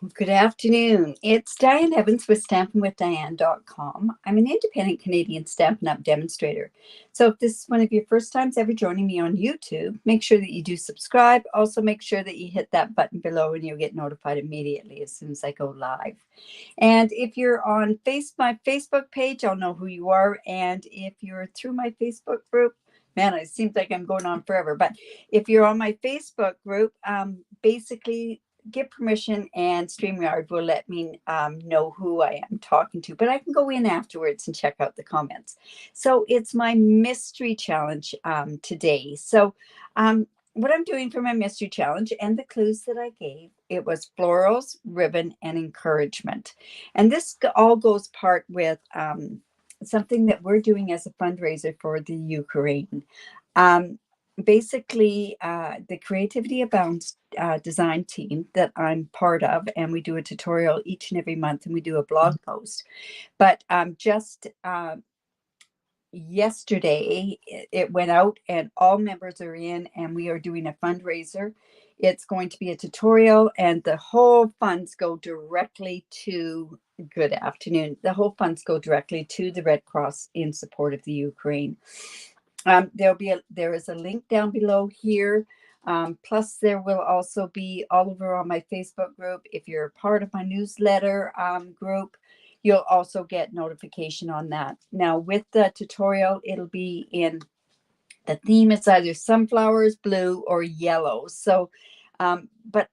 Good afternoon. It's Diane Evans with stampinwithdiane.com. I'm an independent Canadian Stampin' Up demonstrator. So if this is one of your first times ever joining me on YouTube, make sure that you do subscribe. Also make sure that you hit that button below and you'll get notified immediately as soon as I go live. And if you're on my Facebook page, I'll know who you are. And if you're through my Facebook group, man, it seems like I'm going on forever. But if you're on my Facebook group, basically give permission and StreamYard will let me know who I am talking to. But I can go in afterwards and check out the comments. So it's my mystery challenge today. So what I'm doing for my mystery challenge and the clues that I gave, it was florals, ribbon, and encouragement. And this all goes part with something that we're doing as a fundraiser for the Ukraine. Um, Basically, the Creativity Abounds design team that I'm part of, and we do a tutorial each and every month, and we do a blog post. But just yesterday, it went out, and all members are in, and we are doing a fundraiser. It's going to be a tutorial, and the whole funds go directly to, good afternoon, the whole funds go directly to the Red Cross in support of the Ukraine. There is a link down below here. Plus, there will also be all over on my Facebook group. If you're a part of my newsletter group, you'll also get notification on that. Now, with the tutorial, it'll be in the theme. It's either sunflowers, blue, or yellow. So, but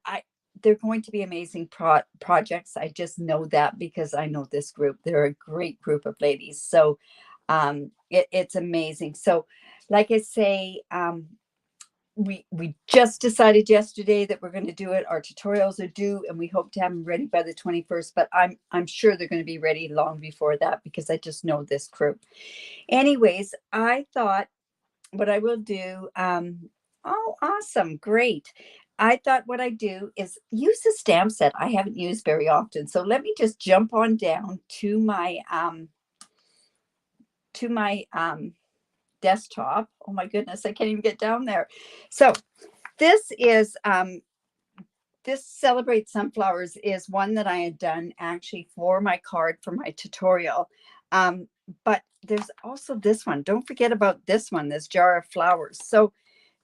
they're going to be amazing projects. I just know that because I know this group. They're a great group of ladies. So it's amazing. So like I say, we just decided yesterday that we're going to do it. Our tutorials are due, and we hope to have them ready by the 21st. But I'm sure they're going to be ready long before that because I just know this group. Anyways, I thought what I will do. Oh, awesome, great. I thought what I do is use a stamp set I haven't used very often. So let me just jump on down to my desktop. Oh my goodness, I can't even get down there. So this is this Celebrate Sunflowers is one that I had done actually for my card for my tutorial. But there's also this one. Don't forget about this one, this jar of flowers. So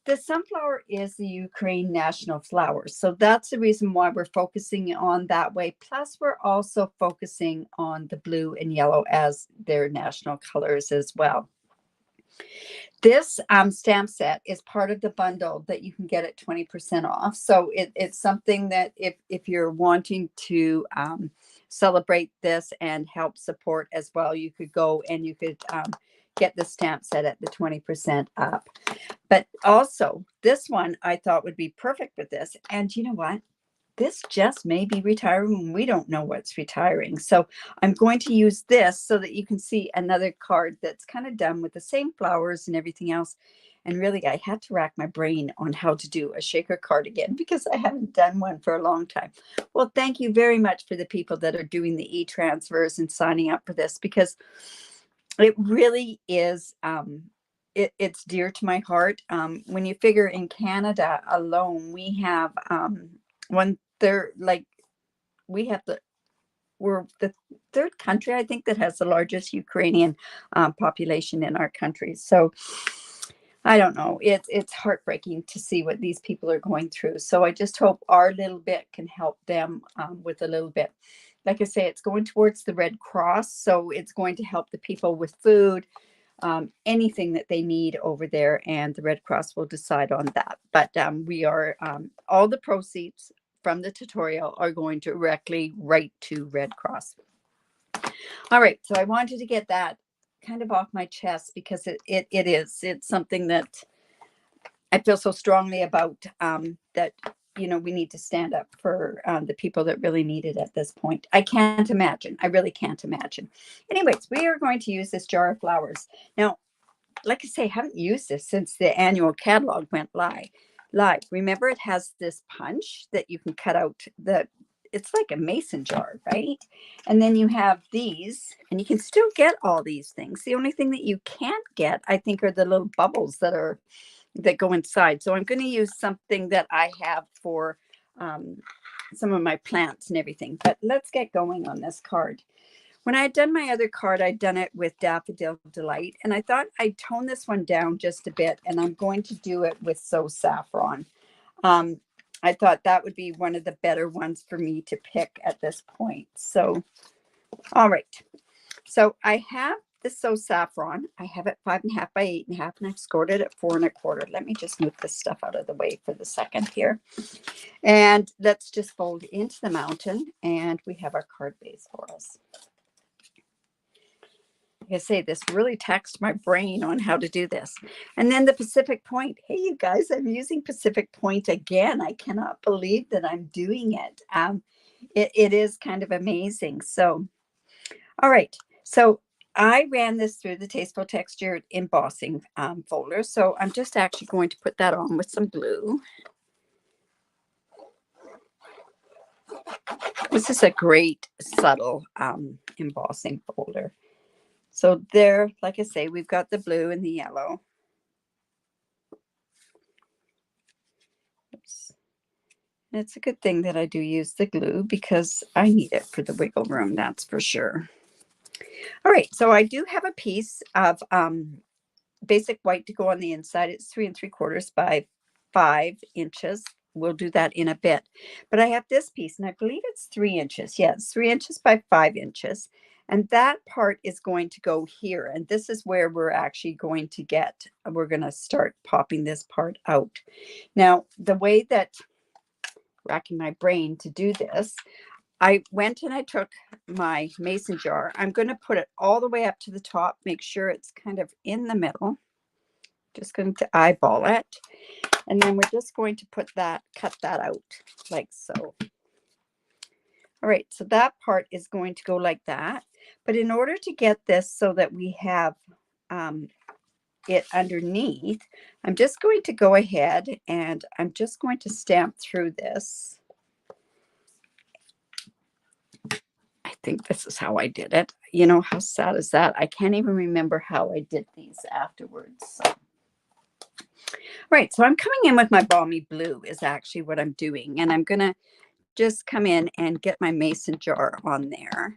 the sunflower is the Ukraine national flower. So that's the reason why we're focusing on that way. Plus, we're also focusing on the blue and yellow as their national colors as well. This stamp set is part of the bundle that you can get at 20% off. So it's something that if you're wanting to celebrate this and help support as well, you could go and you could get the stamp set at the 20% up. But also this one I thought would be perfect with this. And you know what? This just may be retiring. We don't know what's retiring. So I'm going to use this so that you can see another card that's kind of done with the same flowers and everything else. And really, I had to rack my brain on how to do a shaker card again because I haven't done one for a long time. Well, thank you very much for the people that are doing the e-transfers and signing up for this because it really is, it's dear to my heart. When you figure in Canada alone, we have we're the third country, I think, that has the largest Ukrainian population in our country. So I don't know. It's heartbreaking to see what these people are going through. So I just hope our little bit can help them with a little bit. Like I say, it's going towards the Red Cross. So it's going to help the people with food, anything that they need over there. And the Red Cross will decide on that. But we are, all the proceeds from the tutorial are going directly right to Red Cross. All right. So I wanted to get that kind of off my chest because it's something that I feel so strongly about, that we need to stand up for the people that really need it at this point. I can't imagine. I really can't imagine. Anyways, we are going to use this jar of flowers. Now, like I say, I haven't used this since the annual catalog went live. Remember, it has this punch that you can cut out it's like a mason jar, right? And then you have these, and you can still get all these things. The only thing that you can't get, I think, are the little bubbles that go inside. So I'm going to use something that I have for some of my plants and everything. But let's get going on this card. When I had done my other card, I'd done it with Daffodil Delight, and I thought I'd tone this one down just a bit, and I'm going to do it with So Saffron. I thought that would be one of the better ones for me to pick at this point. So, all right. So I have the So Saffron. I have it 5.5 by 8.5, and I've scored it at 4 1/4. Let me just move this stuff out of the way for the second here. And let's just fold into the mountain, and we have our card base for us. Like I say, this really taxed my brain on how to do this. And then the Pacific Point. Hey, you guys, I'm using Pacific Point again. I cannot believe that I'm doing it. It is kind of amazing. So, all right. So I ran this through the Tasteful Texture embossing folder. So I'm just actually going to put that on with some glue. This is a great subtle embossing folder. So there, like I say, we've got the blue and the yellow. Oops. And it's a good thing that I do use the glue because I need it for the wiggle room, that's for sure. All right, so I do have a piece of basic white to go on the inside. It's 3 3/4 by 5 inches. We'll do that in a bit. But I have this piece, and I believe it's 3 inches. Yes, 3 inches by 5 inches. And that part is going to go here. And this is where we're actually going to we're going to start popping this part out. Now, the way that, racking my brain to do this, I went and I took my mason jar. I'm going to put it all the way up to the top, make sure it's kind of in the middle. Just going to eyeball it. And then we're just going to cut that out like so. All right, so that part is going to go like that. But in order to get this so that we have it underneath, I'm just going to go ahead and I'm just going to stamp through this. I think this is how I did it. You know, how sad is that? I can't even remember how I did these afterwards. So. Right, so I'm coming in with my balmy blue is actually what I'm doing. And I'm going to just come in and get my mason jar on there.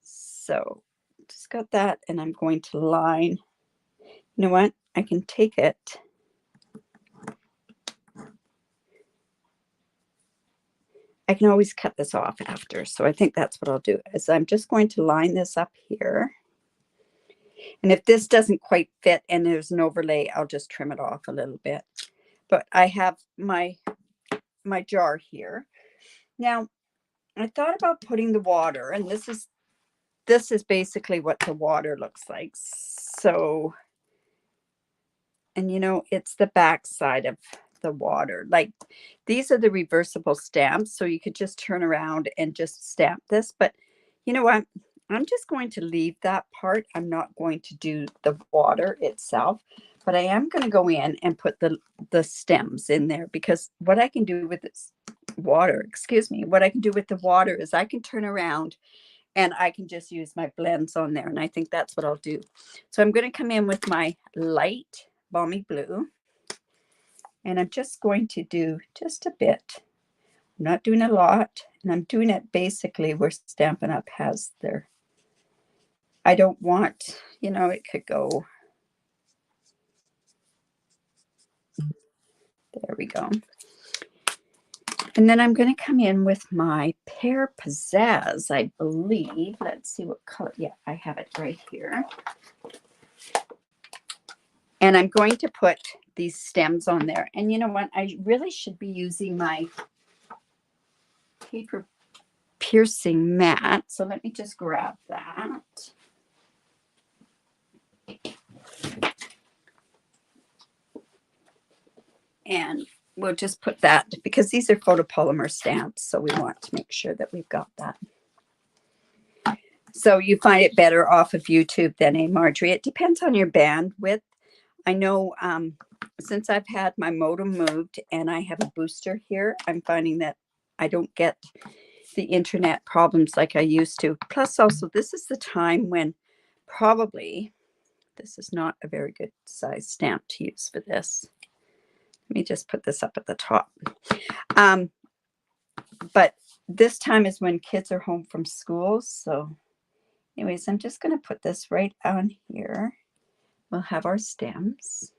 So just got that, and I'm going to line. You know what? I can take it. I can always cut this off after. So I think that's what I'll do is I'm just going to line this up here. And if this doesn't quite fit and there's an overlay, I'll just trim it off a little bit. But I have my jar here. Now, I thought about putting the water, and this is basically what the water looks like. So, and you know, it's the back side of the water. Like, these are the reversible stamps, so you could just turn around and just stamp this. But you know what? I'm just going to leave that part. I'm not going to do the water itself, but I am going to go in and put the stems in there, because what I can do with this water, what I can do with the water is I can turn around and I can just use my blends on there. And I think that's what I'll do. So I'm going to come in with my light balmy blue. And I'm just going to do just a bit. I'm not doing a lot. And I'm doing it basically where Stampin' Up has their, I don't want, you know, it could go. There we go. And then I'm going to come in with my Pear Pizzazz, I believe. Let's see what color. Yeah, I have it right here. And I'm going to put these stems on there. And you know what? I really should be using my paper piercing mat. So let me just grab that. And we'll just put that, because these are photopolymer stamps. So we want to make sure that we've got that. So you find it better off of YouTube than a Marjorie. It depends on your bandwidth. I know since I've had my modem moved and I have a booster here, I'm finding that I don't get the internet problems like I used to. Plus also, this is the time when probably this is not a very good size stamp to use for this. Let me just put this up at the top. But this time is when kids are home from school. So anyways, I'm just going to put this right on here. We'll have our stems.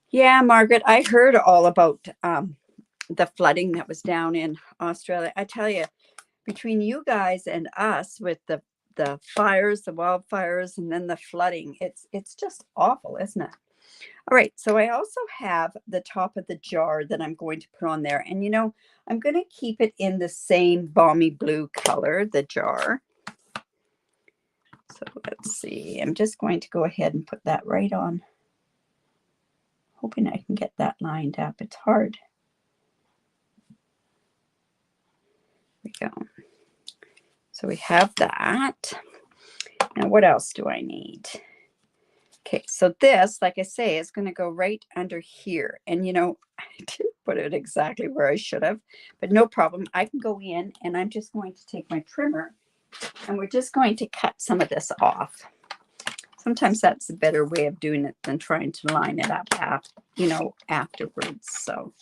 Yeah, Margaret, I heard all about the flooding that was down in Australia. I tell you, between you guys and us with the fires, the wildfires, and then the flooding, it's just awful, isn't it? All right, so I also have the top of the jar that I'm going to put on there. And, you know, I'm going to keep it in the same balmy blue color, the jar. So let's see. I'm just going to go ahead and put that right on. Hoping I can get that lined up. It's hard. There we go. So we have that. Now, what else do I need? Okay, so this, like I say, is going to go right under here. And, you know, I didn't put it exactly where I should have, but no problem. I can go in and I'm just going to take my trimmer and we're just going to cut some of this off. Sometimes that's a better way of doing it than trying to line it up, you know, afterwards. So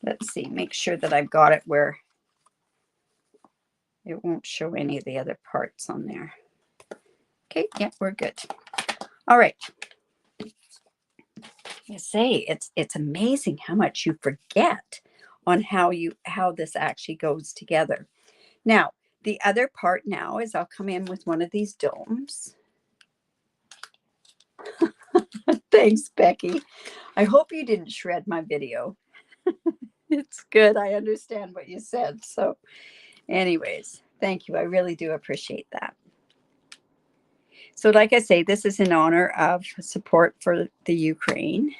let's see, make sure that I've got it where it won't show any of the other parts on there. Okay, yeah, we're good. All right. You say it's amazing how much you forget on how this actually goes together. Now, the other part now is I'll come in with one of these domes. Thanks, Becky. I hope you didn't shred my video. It's good. I understand what you said. So anyways, thank you. I really do appreciate that. So like I say, this is in honor of support for the Ukraine.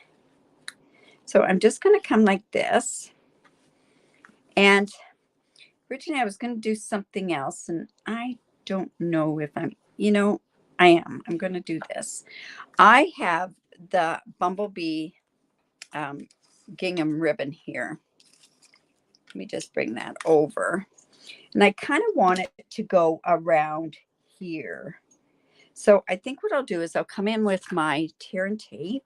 So I'm just going to come like this. And originally I was going to do something else. And I don't know if I'm, you know, I am. I'm going to do this. I have the Bumblebee gingham ribbon here. Let me just bring that over. And I kind of want it to go around here. So I think what I'll do is I'll come in with my tear and tape.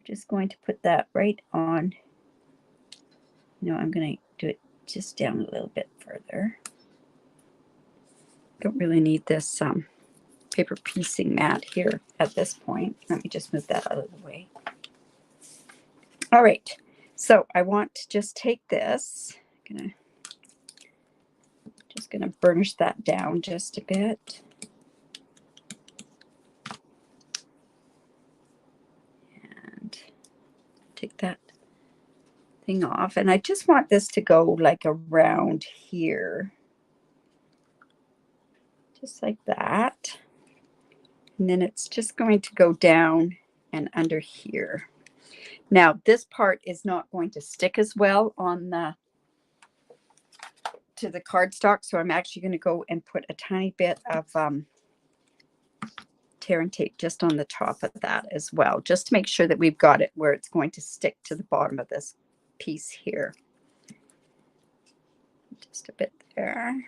Just going to put that right on. No, I'm going to do it just down a little bit further. Don't really need this paper piecing mat here at this point. Let me just move that out of the way. All right. So I want to just take this. Just going to burnish that down just a bit. And take that thing off. And I just want this to go like around here. Just like that. And then it's just going to go down and under here. Now, this part is not going to stick as well on to the cardstock, so I'm actually going to go and put a tiny bit of tear and tape just on the top of that as well, just to make sure that we've got it where it's going to stick to the bottom of this piece here. Just a bit there.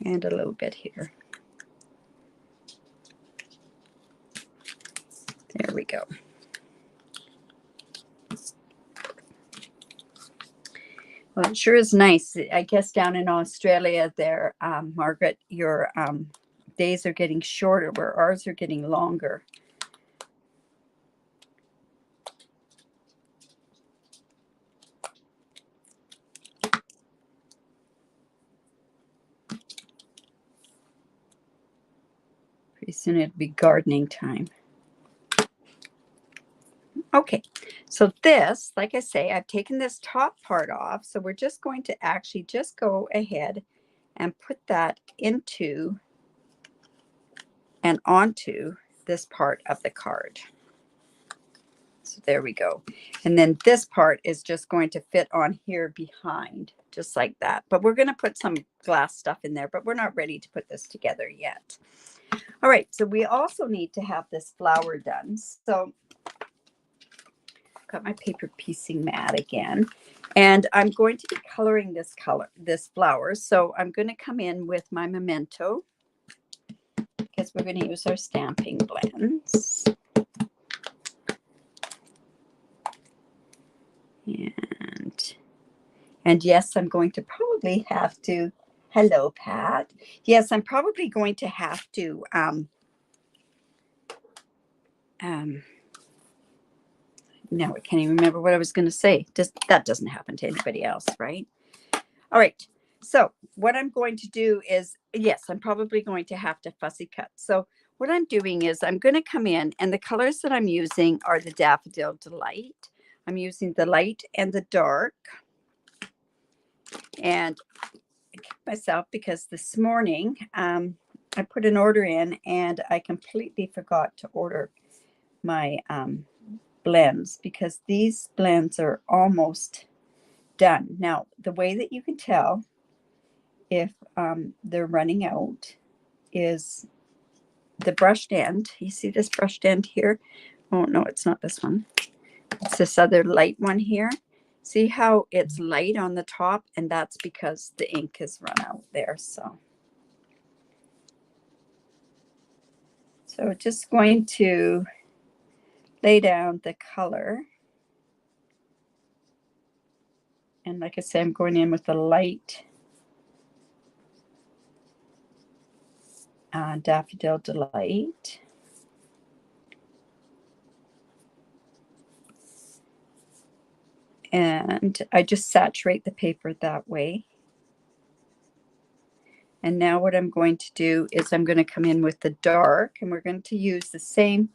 And a little bit here. There we go. Well, it sure is nice. I guess down in Australia there, Margaret, your days are getting shorter where ours are getting longer. Pretty soon it'll be gardening time. Okay, so this, like I say, I've taken this top part off. So we're just going to actually just go ahead and put that into and onto this part of the card. So there we go. And then this part is just going to fit on here behind, just like that. But we're going to put some glass stuff in there, but we're not ready to put this together yet. All right, so we also need to have this flower done. So got my paper piecing mat again, and I'm going to be coloring this flower. So I'm going to come in with my memento because is we're going to use our stamping blends. And yes, I'm going to probably have to, hello, Pat. Yes, I'm probably going to have to, now I can't even remember what I was going to say. That doesn't happen to anybody else, right? All right. So what I'm going to do is, yes, I'm probably going to have to fussy cut. So what I'm doing is I'm going to come in, and the colors that I'm using are the Daffodil Delight. I'm using the light and the dark. And I kicked myself because this morning I put an order in and I completely forgot to order my blends, because these blends are almost done. Now, the way that you can tell if they're running out is the brushed end. You see this brushed end here? Oh, no, it's not this one. It's this other light one here. See how it's light on the top? And that's because the ink has run out there. So just going to lay down the color. And like I said, I'm going in with the light Daffodil Delight. And I just saturate the paper that way. And now what I'm going to do is I'm going to come in with the dark, and we're going to use the same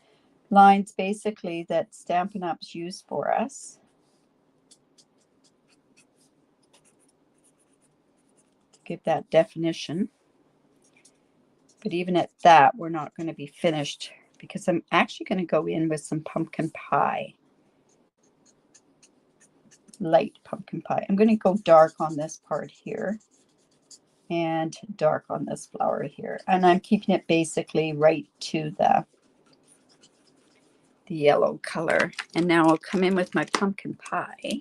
lines basically that Stampin' Up's used for us. To give that definition. But even at that, we're not going to be finished, because I'm actually going to go in with some pumpkin pie. Light pumpkin pie. I'm going to go dark on this part here and dark on this flower here. And I'm keeping it basically right to the yellow color. And now I'll come in with my pumpkin pie.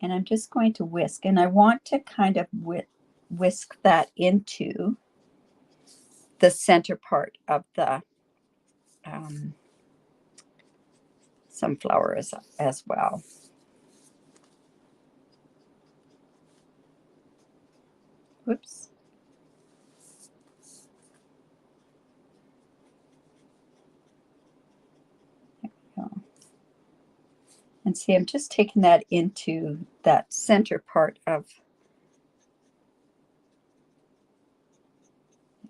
And I'm just going to whisk. And I want to kind of whisk that into the center part of the sunflower as well. Whoops. There we go. And see, I'm just taking that into that center part of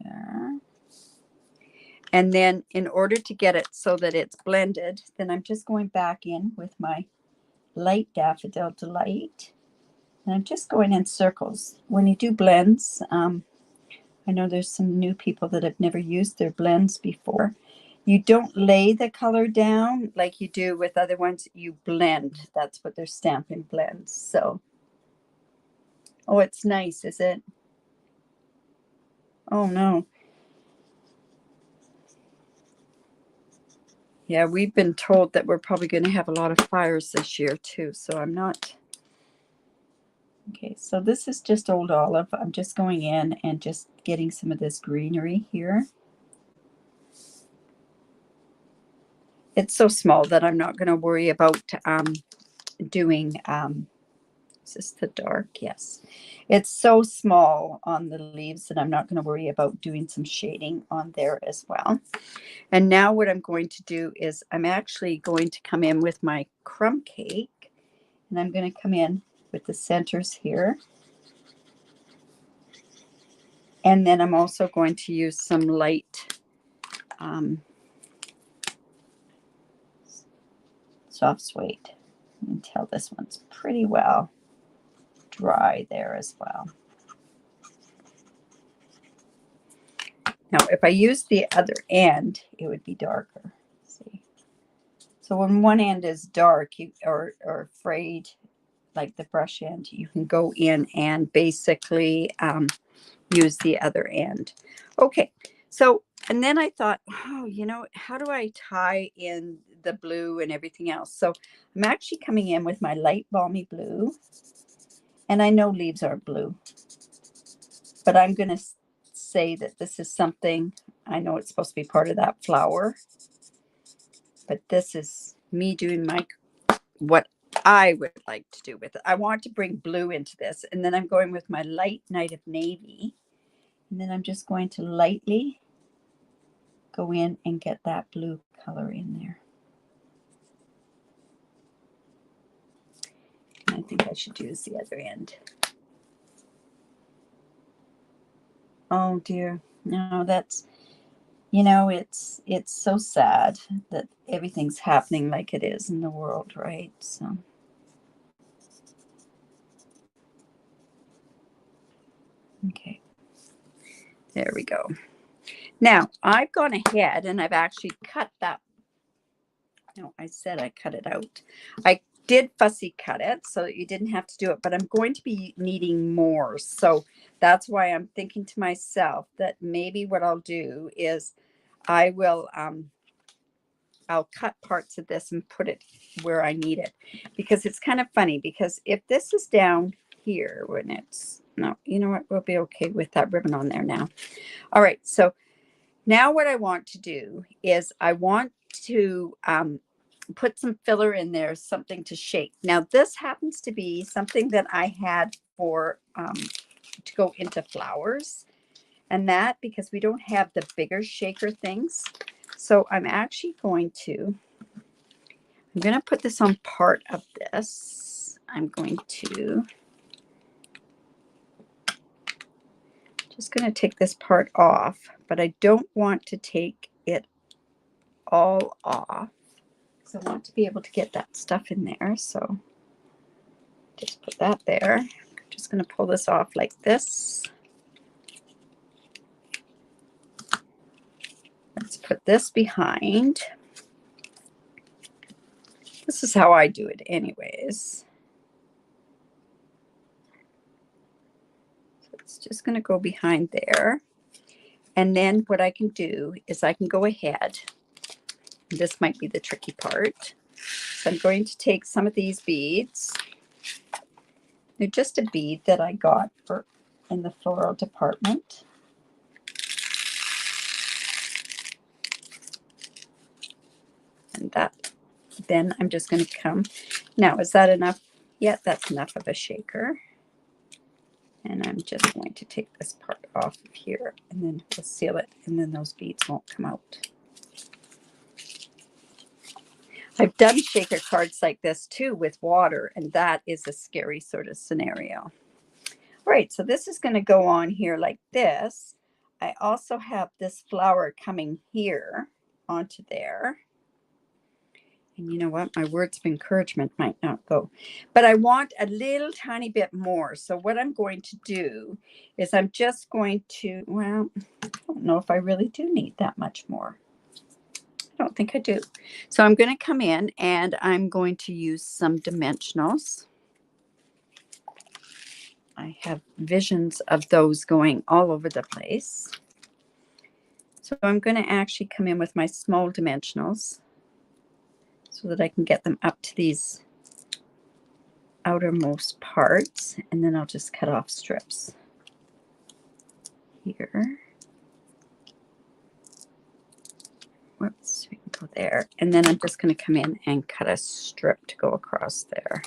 there. And then in order to get it so that it's blended, then I'm just going back in with my light Daffodil Delight. And I'm just going in circles. When you do blends, I know there's some new people that have never used their blends before. You don't lay the color down like you do with other ones. You blend. That's what they're Stampin' blends. So, oh, it's nice, is it? Oh, no. Yeah, we've been told that we're probably going to have a lot of fires this year, too. So I'm not... Okay, so this is just Old Olive. I'm just going in and just getting some of this greenery here. It's so small that I'm not going to worry about doing, is this the dark? Yes. It's so small on the leaves that I'm not going to worry about doing some shading on there as well. And now what I'm going to do is I'm actually going to come in with my crumb cake, and I'm going to come in with the centers here. And then I'm also going to use some light soft suede. You can tell this one's pretty well dry there as well. Now, if I use the other end, it would be darker. See? So when one end is dark, you or frayed, like the brush end, you can go in and basically use the other end. Okay, so, and then I thought, oh, you know, how do I tie in the blue and everything else? So I'm actually coming in with my light balmy blue, and I know leaves are blue, but I'm going to say that this is something, I know it's supposed to be part of that flower, but this is me doing what I would like to do with it. I want to bring blue into this, and then I'm going with my light Night of Navy, and then I'm just going to lightly go in and get that blue color in there. And I think I should use the other end. Oh dear, no, that's, you know, it's so sad that everything's happening like it is in the world, right? So okay, there we go. Now I've gone ahead and I've actually cut that. No, I said I cut it out. I did fussy cut it so that you didn't have to do it, but I'm going to be needing more. So that's why I'm thinking to myself that maybe what I'll do is I will, I'll cut parts of this and put it where I need it, because it's kind of funny, because if this is down here when it's, no, you know what, we'll be okay with that ribbon on there now. All right. So now what I want to do is I want to put some filler in there, something to shake. Now this happens to be something that I had for to go into flowers, and that because we don't have the bigger shaker things. So I'm actually going to put this on part of this. I'm going to just going to take this part off, but I don't want to take it all off. So I want to be able to get that stuff in there. So just put that there. I'm just going to pull this off like this. Let's put this behind. This is how I do it anyways. So it's just going to go behind there. And then what I can do is I can go ahead. This might be the tricky part. So I'm going to take some of these beads. They're just a bead that I got in the floral department. And that, then I'm just going to come. Now, is that enough? Yeah, that's enough of a shaker. And I'm just going to take this part off of here, and then we'll seal it, and then those beads won't come out. I've done shaker cards like this too with water, and that is a scary sort of scenario. All right, so this is going to go on here like this. I also have this flower coming here onto there. And you know what? My words of encouragement might not go. But I want a little tiny bit more. So what I'm going to do is I'm just going to, well, I don't know if I really do need that much more. I don't think I do. So I'm going to come in and I'm going to use some dimensionals. I have visions of those going all over the place. So I'm going to actually come in with my small dimensionals so that I can get them up to these outermost parts, and then I'll just cut off strips here. Whoops, we can go there. And then I'm just going to come in and cut a strip to go across there.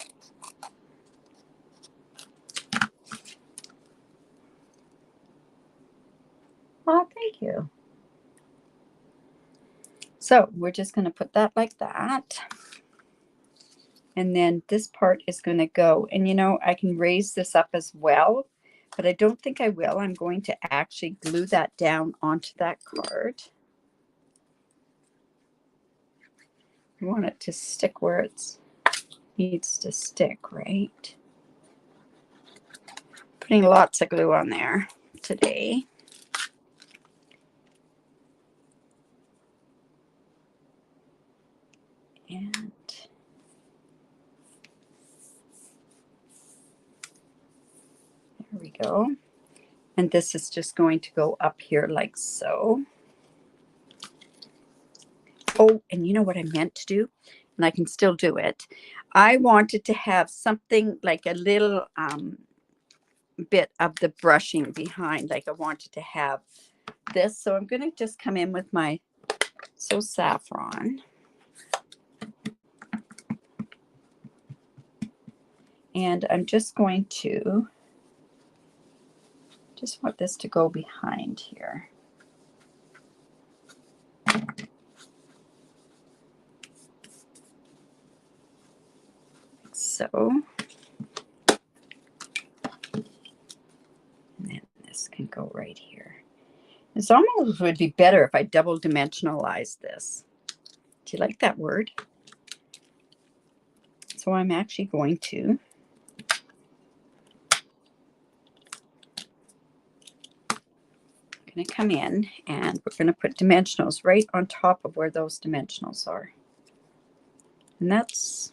Oh, thank you. So we're just going to put that like that. And then this part is going to go, and you know, I can raise this up as well, but I don't think I will. I'm going to actually glue that down onto that card. I want it to stick where it needs to stick, right? Putting lots of glue on there today. And there we go. And this is just going to go up here like so. Oh, and you know what I meant to do? And I can still do it. I wanted to have something like a little bit of the brushing behind. Like I wanted to have this. So I'm going to just come in with my So Saffron. And I'm just going to just want this to go behind here. Like so. And then this can go right here. This almost would be better if I double dimensionalized this. Do you like that word? So I'm actually going to come in and we're going to put dimensionals right on top of where those dimensionals are. And that's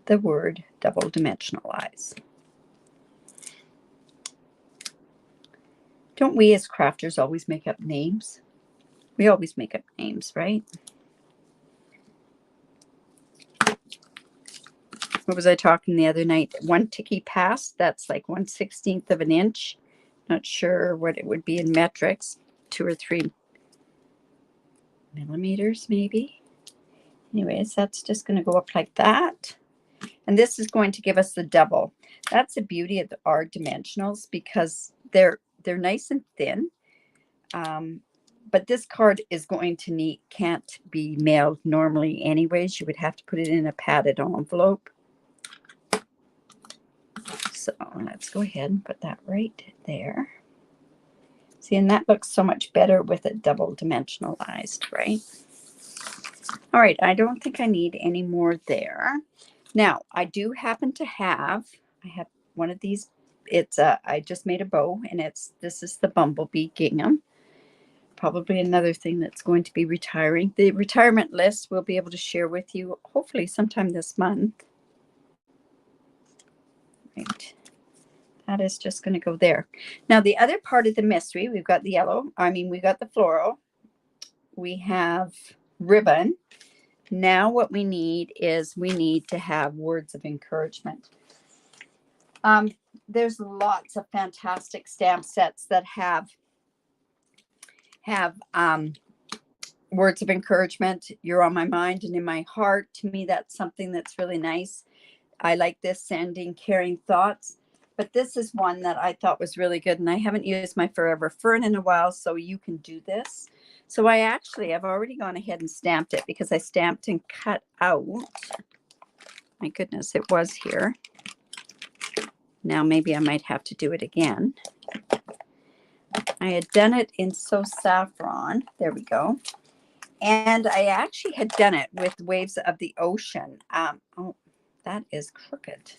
the word double dimensionalize. Don't we as crafters always make up names? We always make up names, right? What was I talking the other night? 1 ticky pass, that's like 1/16 of an inch. Not sure what it would be in metrics, 2 or 3 millimeters maybe. Anyways, that's just going to go up like that. And this is going to give us the double. That's the beauty of our dimensionals because they're nice and thin. But this card is going to can't be mailed normally anyways. You would have to put it in a padded envelope. So let's go ahead and put that right there. See, and that looks so much better with it double dimensionalized, right? All right, I don't think I need any more there. Now, I do happen to have, I have one of these. It's I just made a bow, and this is the Bumblebee Gingham. Probably another thing that's going to be retiring. The retirement list we'll be able to share with you hopefully sometime this month. Right. That is just going to go there. Now, the other part of the mystery, we've got the yellow. We've got the floral. We have ribbon. Now what we need is we need to have words of encouragement. There's lots of fantastic stamp sets that have words of encouragement. You're on my mind and in my heart. To me, that's something that's really nice. I like this, sending caring thoughts. But this is one that I thought was really good. And I haven't used my Forever Fern in a while, so you can do this. So I've already gone ahead and stamped it because I stamped and cut out. My goodness, it was here. Now maybe I might have to do it again. I had done it in So Saffron. There we go. And I actually had done it with Waves of the Ocean. Oh, that is crooked.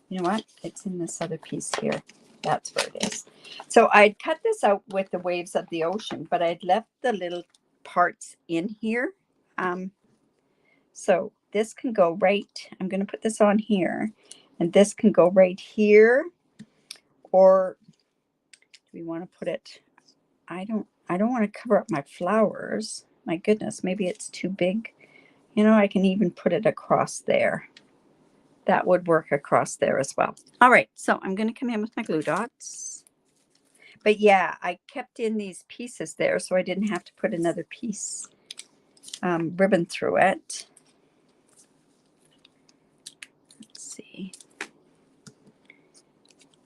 You know what? It's in this other piece here. That's where it is. So I'd cut this out with the Waves of the Ocean, but I'd left the little parts in here. So this can go right. I'm going to put this on here, and this can go right here. Or do we want to put it? I don't want to cover up my flowers. My goodness, maybe it's too big. You know, I can even put it across there. That would work across there as well. All right, so I'm going to come in with my glue dots. But yeah, I kept in these pieces there so I didn't have to put another piece ribbon through it. Let's see.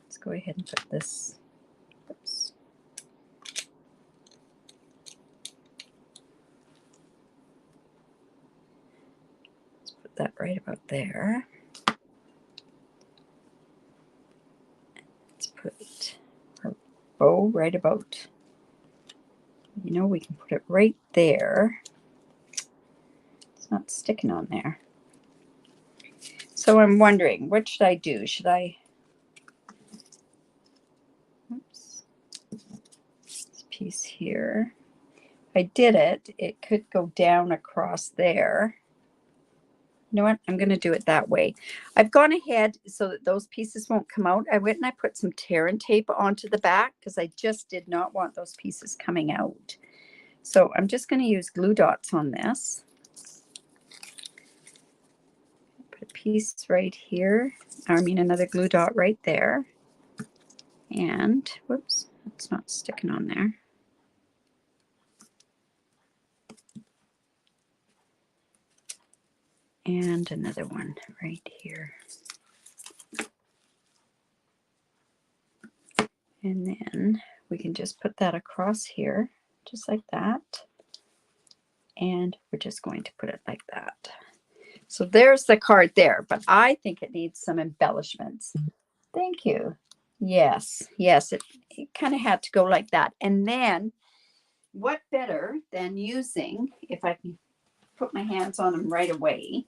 Let's go ahead and put this. Oops. Let's put that right about there. Put our bow right about, you know, we can put it right there. It's not sticking on there. So I'm wondering, what should I do? Should I, oops, this piece here. If I did it, it could go down across there. You know what? I'm going to do it that way. I've gone ahead so that those pieces won't come out. I went and I put some tear and tape onto the back because I just did not want those pieces coming out. So I'm just going to use glue dots on this. Put a piece right here. I mean, another glue dot right there. And, whoops, it's not sticking on there. And another one right here. And then we can just put that across here, just like that. And we're just going to put it like that. So there's the card there, but I think it needs some embellishments. Thank you. Yes, yes, it kind of had to go like that. And then what better than using, if I can put my hands on them right away,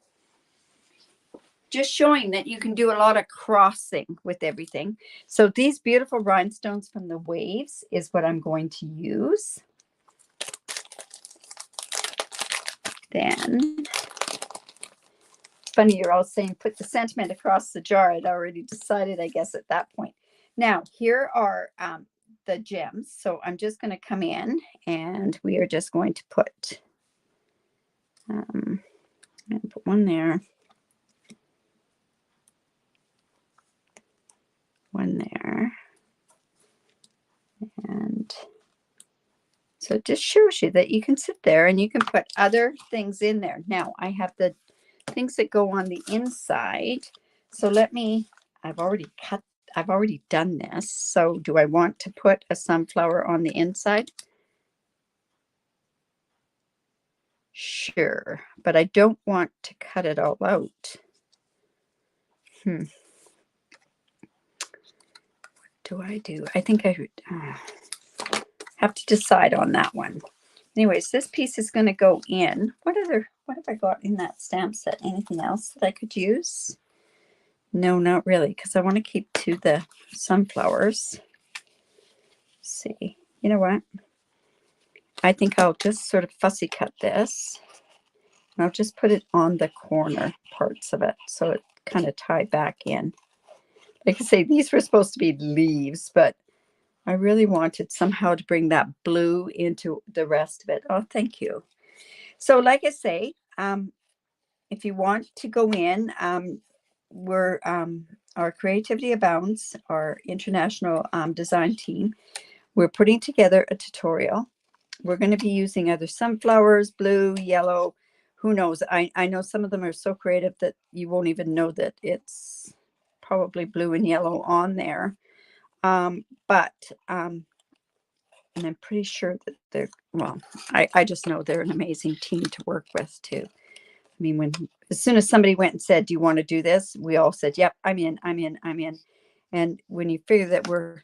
just showing that you can do a lot of crossing with everything. So these beautiful rhinestones from the waves is what I'm going to use. Then, funny, you're all saying put the sentiment across the jar. I'd already decided, I guess, at that point. Now, here are the gems. So I'm just going to come in and we are just going to put, I'm going to put one there. One there. And so it just shows you that you can sit there and you can put other things in there. Now I have the things that go on the inside. So let me, I've already done this. So do I want to put a sunflower on the inside? Sure, but I don't want to cut it all out. What do I do? I think I have to decide on that one. Anyways, this piece is going to go in. What have I got in that stamp set? Anything else that I could use? No, not really, because I want to keep to the sunflowers. Let's see, you know what? I think I'll just sort of fussy cut this. And I'll just put it on the corner parts of it so it kind of tie back in. Like I say, these were supposed to be leaves, but I really wanted somehow to bring that blue into the rest of it. Oh, thank you. So like I say, if you want to go in, we're our Creativity Abounds, our international design team. We're putting together a tutorial. We're going to be using either sunflowers, blue, yellow, who knows. I know some of them are so creative that you won't even know that it's probably blue and yellow on there. And I'm pretty sure that they're, well, I just know they're an amazing team to work with too. I mean, as soon as somebody went and said, do you want to do this? We all said, yep, I'm in. And when you figure that we're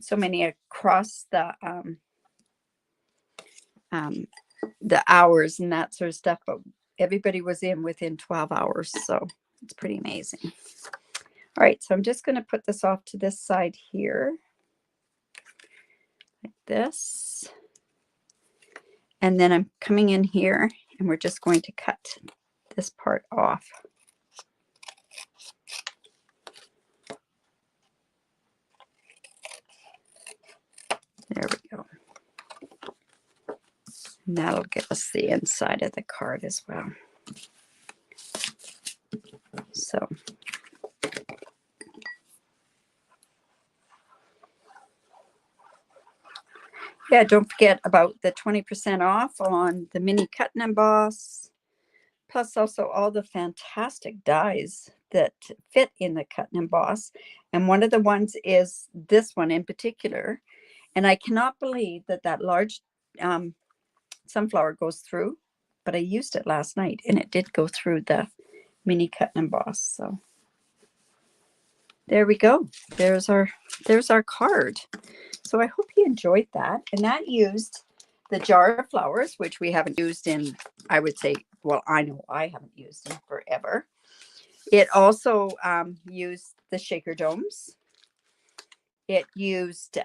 so many across the hours and that sort of stuff, but everybody was in within 12 hours. So it's pretty amazing. All right. So I'm just going to put this off to this side here. Like this. And then I'm coming in here and we're just going to cut this part off. There we go. And that'll give us the inside of the card as well. So yeah, don't forget about the 20% off on the mini cut and emboss, plus also all the fantastic dies that fit in the cut and emboss. And one of the ones is this one in particular. And I cannot believe that that large sunflower goes through, but I used it last night and it did go through the mini cut and emboss. So there we go. There's our card. So I hope you enjoyed that. And that used the jar of flowers, which we haven't used in, I would say, well, I know I haven't used in forever. It also used the shaker domes. It used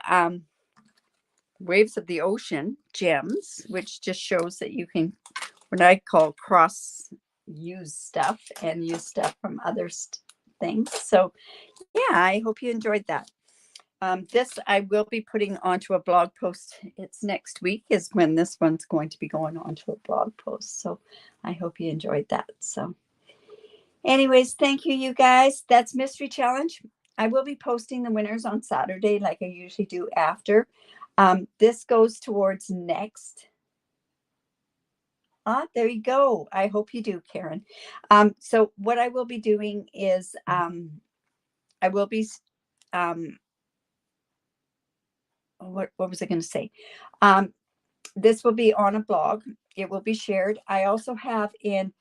Waves of the Ocean gems, which just shows that you can, what I call cross use stuff and use stuff from other things. So yeah, I hope you enjoyed that. This I will be putting onto a blog post. It's next week is when this one's going to be going onto a blog post. So I hope you enjoyed that. So Anyways, thank you, you guys. That's Mystery Challenge. I will be posting the winners on Saturday, like I usually do after. This goes towards next. There you go. I hope you do, Karen. So what I will be doing is I will be what was I going to say? This will be on a blog. It will be shared. I also have in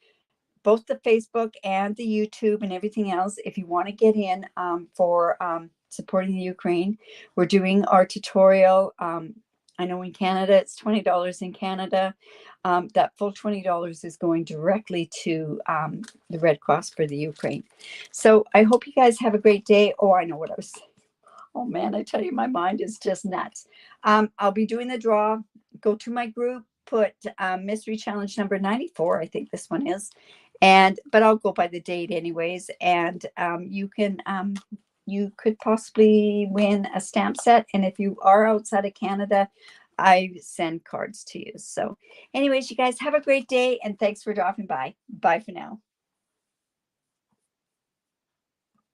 both the Facebook and the YouTube and everything else. If you want to get in for supporting the Ukraine, we're doing our tutorial. I know in Canada, it's $20 in Canada. That full $20 is going directly to the Red Cross for the Ukraine. So I hope you guys have a great day. Oh, I know what I was saying. Oh man, I tell you, my mind is just nuts. I'll be doing the draw. Go to my group, put mystery challenge number 94. I think this one is. But I'll go by the date anyways. And you could possibly win a stamp set. And if you are outside of Canada, I send cards to you. So anyways, you guys have a great day. And thanks for dropping by. Bye for now.